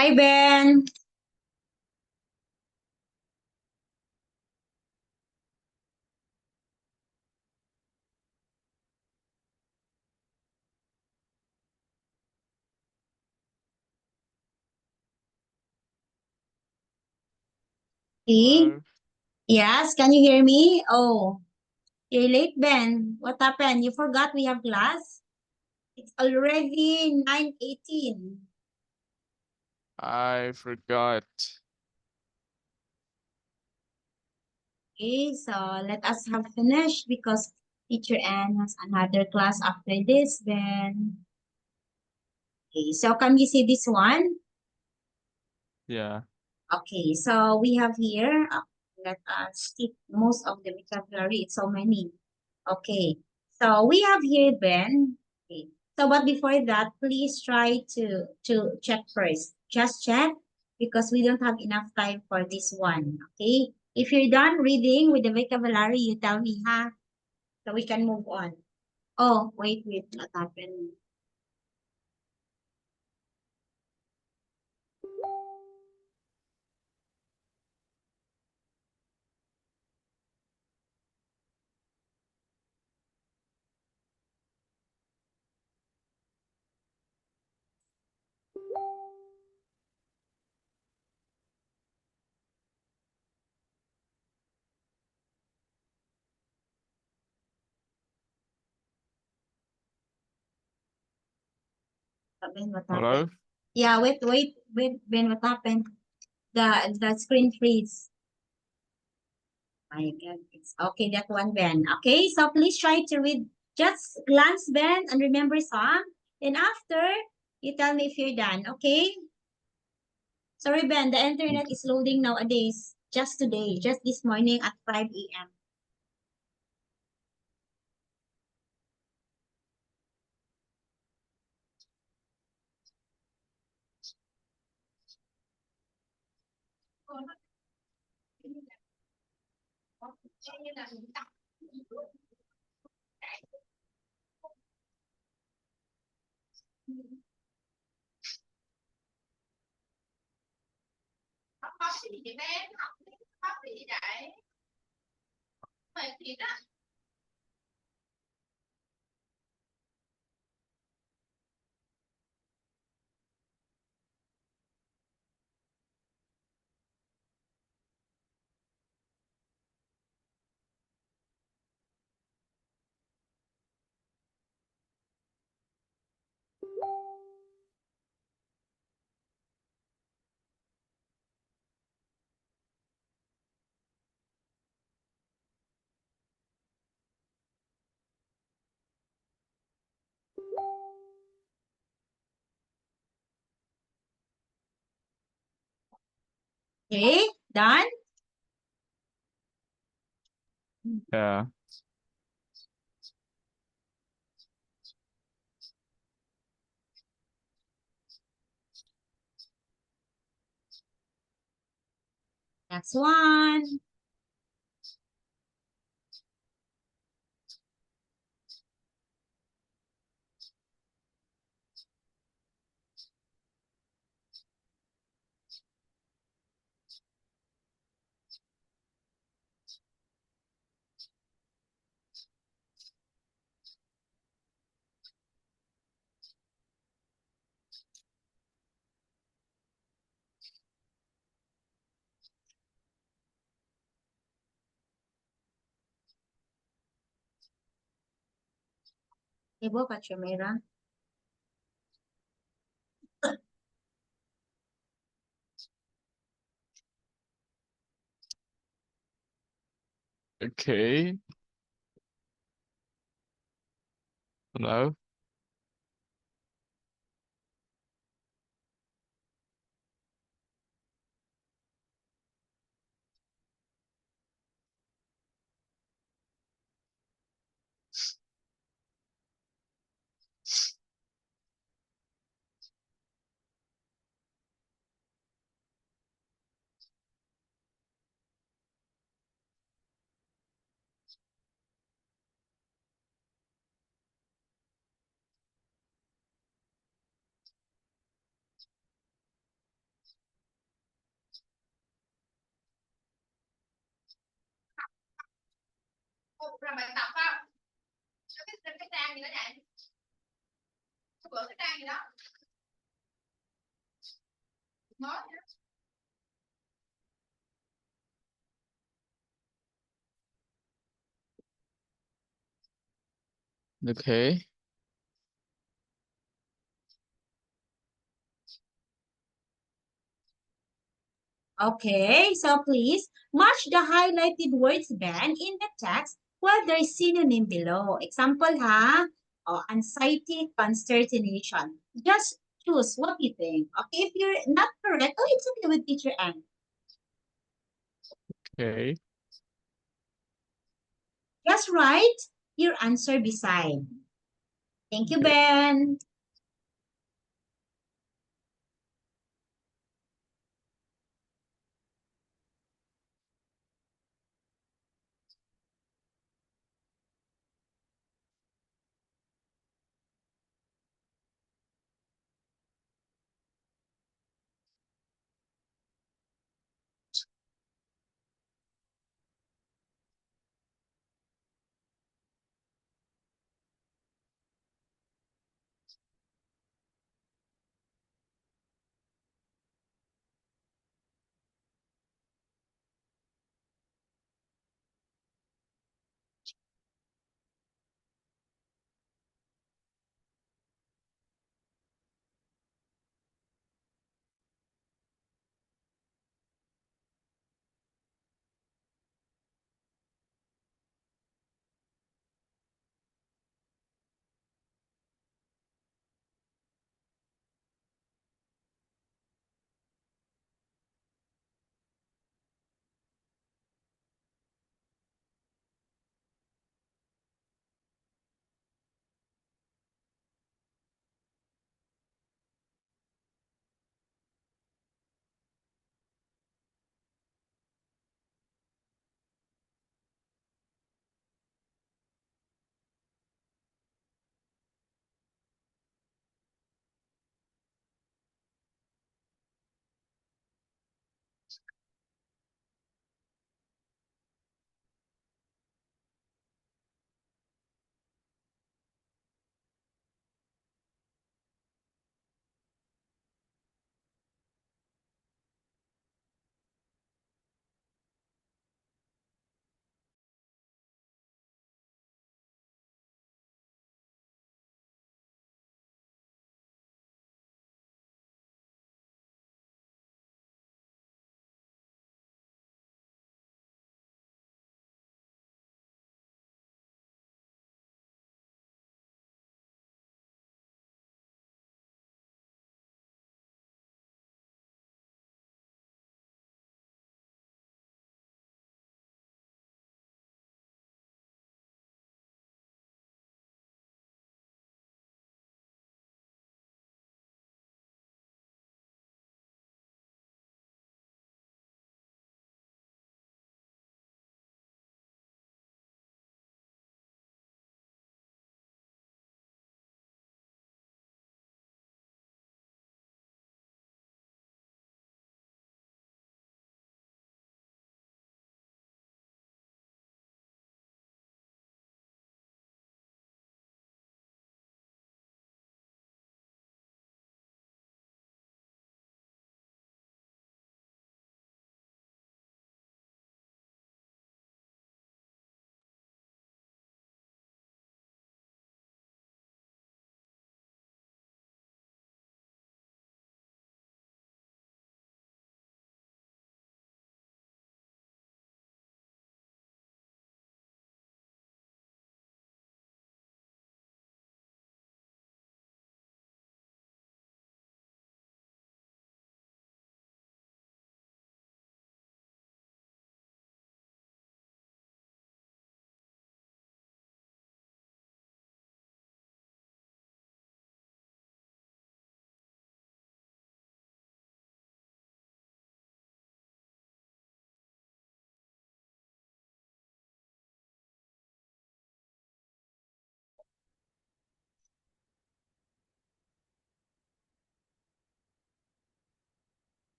Hi, Ben. See? Hello. Yes, can you hear me? Oh, you're late, Ben. What happened? You forgot we have class? It's already 9:18. I forgot. Okay, so let us have finished because teacher Anne has another class after this, Ben. Okay, so can you see this one? Yeah. Okay, so we have here, let us skip most of the vocabulary. It's so many. Okay, so we have here Ben. Okay, so but before that, please try to check first. Just check because we don't have enough time for this one. Okay, if you're done reading with the vocabulary, you tell me, huh? So we can move on. Oh, wait, what happened? Ben, what happened? Hello. Yeah, wait, Ben, what happened? The screen freeze. My God, it's okay, that one, Ben. Okay, so please try to read. Just glance, Ben, and remember some. Then after, you tell me if you're done, okay? Sorry, Ben, the internet is loading nowadays. Just today, just this morning at 5 a.m. Okay, done? Yeah. Next one. Ibo ka camera. Okay. Hello. làm bài tập không? Cái trang gì đó vậy? Bữa cái trang gì đó? Mới. Okay. Okay, so please match the highlighted words then in the text while there is synonym below. Example ha, anxiety, consternation. Just choose what you think. Okay, if you're not correct, oh, it's okay with teacher Anne. Okay. Just write your answer beside. Thank you, Okay. Ben.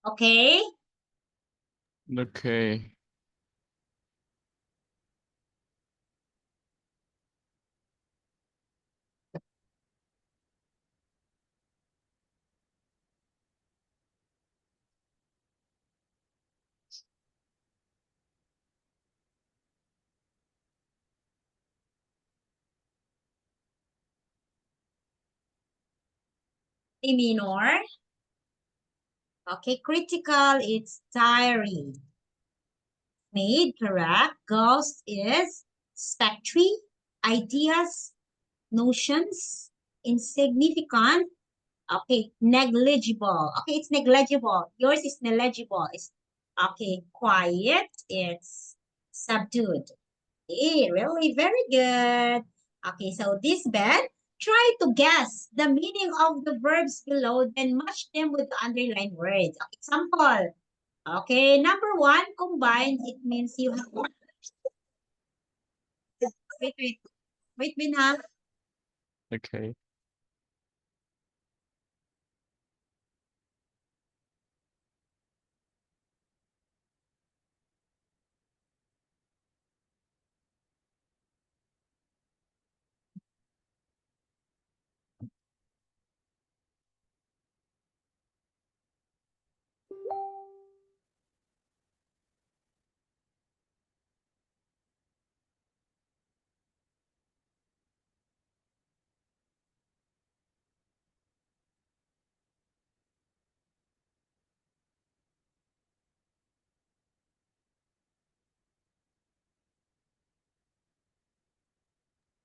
Okay? Okay. A minor. Okay, critical, it's diary. Made, correct. Ghost is spectre, ideas, notions, insignificant. Okay, negligible. Okay, it's negligible. Yours is negligible. It's okay, quiet. It's subdued. Really very good. Okay, so this Ben, try to guess the meaning of the verbs below, then match them with the underlined words. Example. Okay, number one, combine. It means you have. Wait, wait, ha. Okay.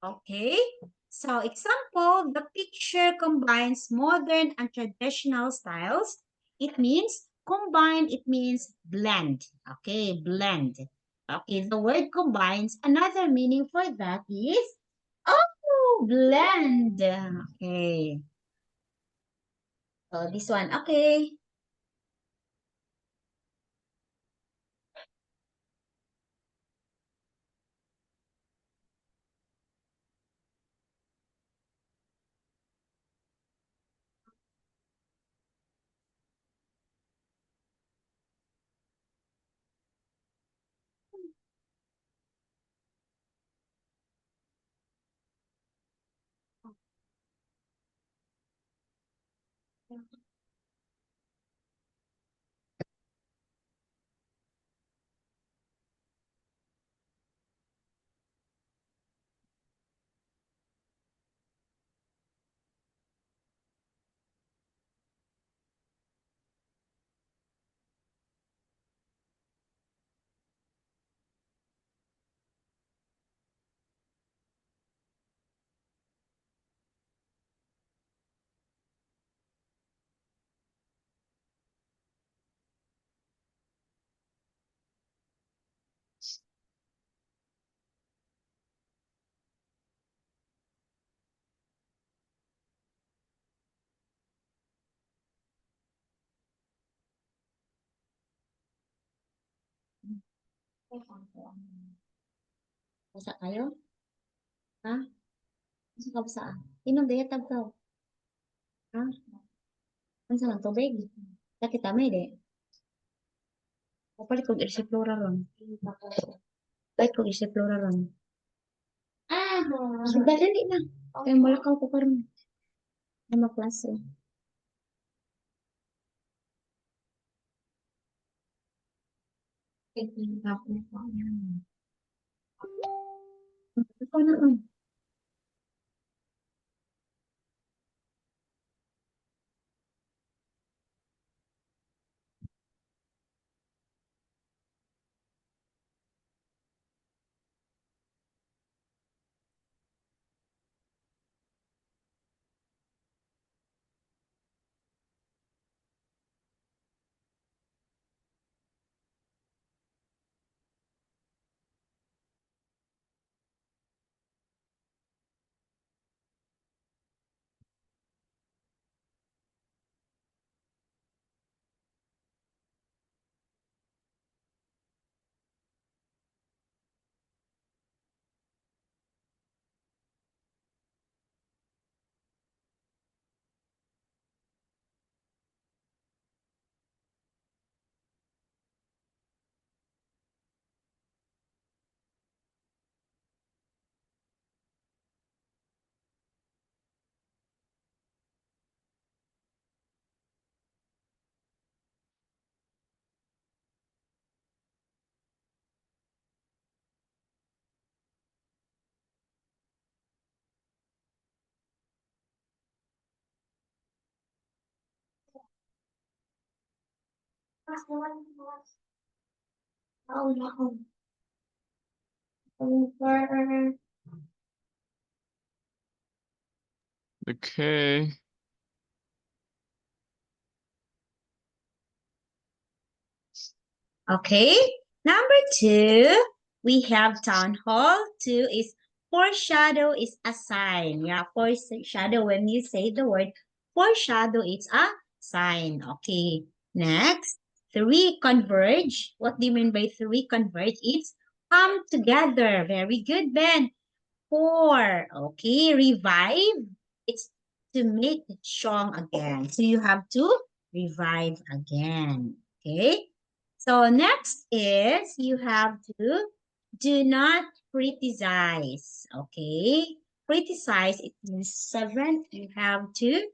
Okay, so example, the picture combines modern and traditional styles. It means combine, it means blend. Okay, blend. Okay, the word combines. Another meaning for that is, oh, blend. Okay, so this one, okay. Basa kayo? Ha? Basa ka basa? Inom daya tagkaw. Ha? Ano sa tubig? Sakit tamay de. Kapalit kong isiplorar ron. Kapalit kong isiplorar ron. Ah, sudah dali na. Kaya malakaw ko karon na maklase. Ikaw na Oh, no. Over. Okay. Okay. Number 2, we have town hall. 2 is foreshadow is a sign. Yeah, foreshadow. When you say the word foreshadow, it's a sign. Okay. Next, 3 converge. What do you mean by 3 converge? It's come together. Very good, Ben. 4. Okay. Revive. It's to make it strong again. So you have to revive again. Okay. So next is you have to do not criticize. Okay. Criticize, it means 7. You have to.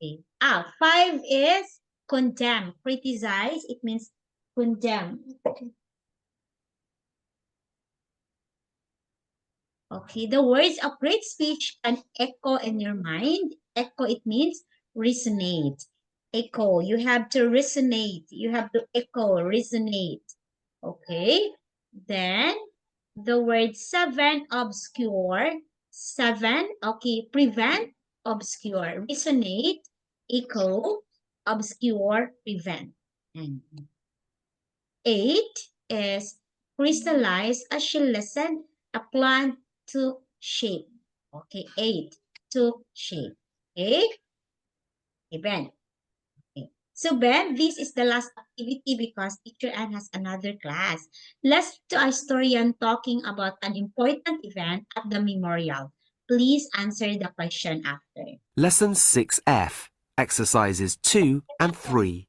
Okay. 5 is condemn. Criticize, it means condemn. Okay. The words of great speech can echo in your mind. Echo, it means resonate. Echo, you have to resonate. You have to echo, resonate. Okay. Then the word 7, obscure. 7, okay, prevent, obscure. Resonate, echo, obscure, prevent. And 8 is crystallize, as she listened, a plant to shape. Okay, 8, to shape. Okay, okay, Ben. Okay. So Ben, this is the last activity because Teacher Anne has another class. Let's to a historian talking about an important event at the memorial. Please answer the question after. Lesson 6F, exercises 2 and 3.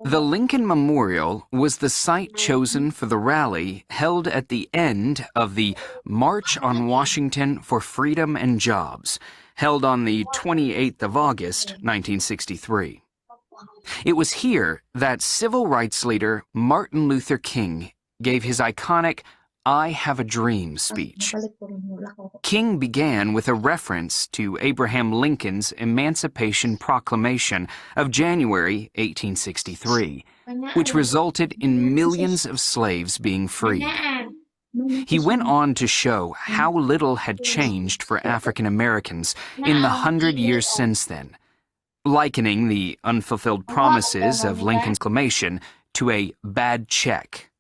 The Lincoln Memorial was the site chosen for the rally held at the end of the March on Washington for Freedom and Jobs, held on the 28th of August, 1963. It was here that civil rights leader Martin Luther King gave his iconic "I Have a Dream" speech. King began with a reference to Abraham Lincoln's Emancipation Proclamation of January 1863, which resulted in millions of slaves being freed. He went on to show how little had changed for African Americans in the 100 years since then, likening the unfulfilled promises of Lincoln's proclamation to a bad check.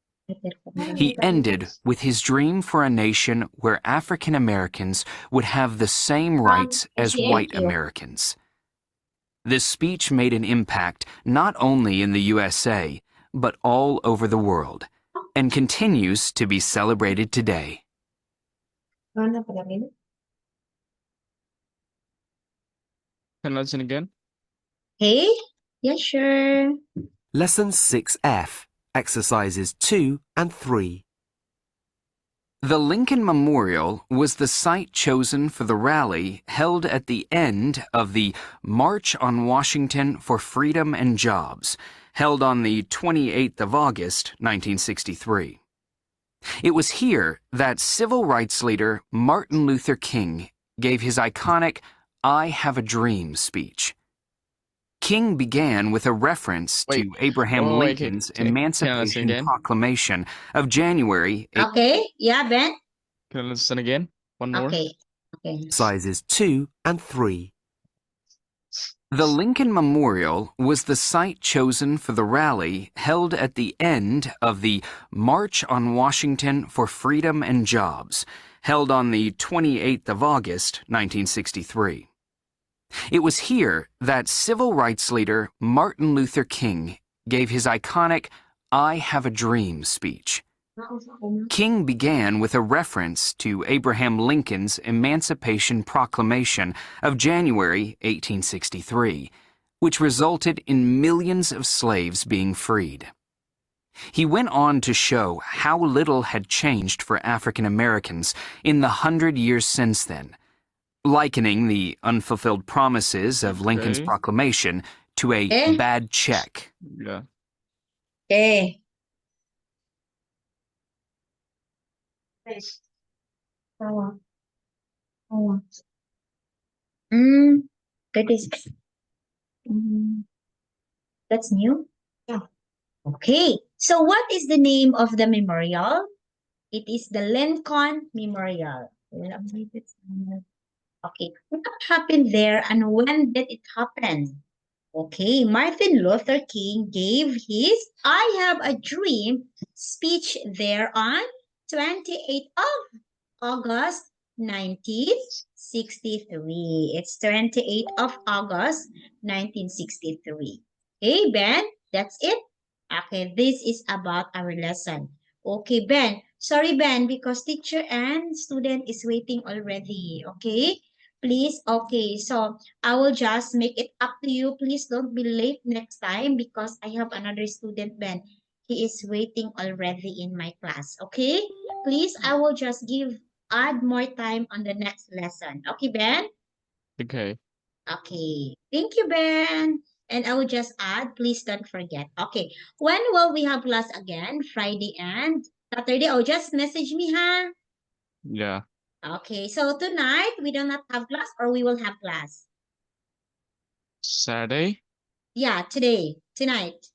He ended with his dream for a nation where African Americans would have the same rights as white Americans. This speech made an impact not only in the USA, but all over the world, and continues to be celebrated today. Can I listen again? Hey, yeah, sure. Lesson 6F, exercises 2 and 3. The Lincoln Memorial was the site chosen for the rally held at the end of the March on Washington for Freedom and Jobs, held on the 28th of August, 1963. It was here that civil rights leader Martin Luther King gave his iconic "I Have a Dream" speech. King began with a reference Wait. to Abraham Oh, wait, Lincoln's can I listen Emancipation again? Proclamation of January Okay, yeah, Ben. Can I listen again? One more? Okay, okay. exercises 2 and 3. The Lincoln Memorial was the site chosen for the rally held at the end of the March on Washington for Freedom and Jobs, held on the 28th of August, 1963. It was here that civil rights leader Martin Luther King gave his iconic "I Have a Dream" speech. King began with a reference to Abraham Lincoln's Emancipation Proclamation of January 1863, which resulted in millions of slaves being freed. He went on to show how little had changed for African Americans in the 100 years since then, likening the unfulfilled promises of Lincoln's Okay. proclamation to a Eh? bad check. Yeah. Okay. That is. That's new. Okay, so what is the name of the memorial? It is the Lincoln Memorial. Okay, what happened there and when did it happen? Okay, Martin Luther King gave his I Have a Dream speech there on 28th of August 1963. It's 28th of August 1963. Okay, Ben, that's it. Okay, this is about our lesson. Okay, Ben. Sorry, Ben, because teacher and student is waiting already. Okay, please. Okay, so I will just make it up to you. Please don't be late next time because I have another student, Ben. He is waiting already in my class. Okay, please, I will just add more time on the next lesson. Okay, Ben? Okay. Okay. Thank you, Ben. And I will just add, please don't forget. Okay. When will we have class again? Friday and Saturday? Oh, just message me, huh? Yeah. Okay. So tonight, we do not have class or we will have class? Saturday? Yeah, today. Tonight.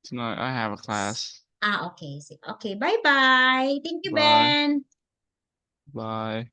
Tonight I have a class. Okay. Okay. Bye-bye. Thank you, Bye. Ben. Bye.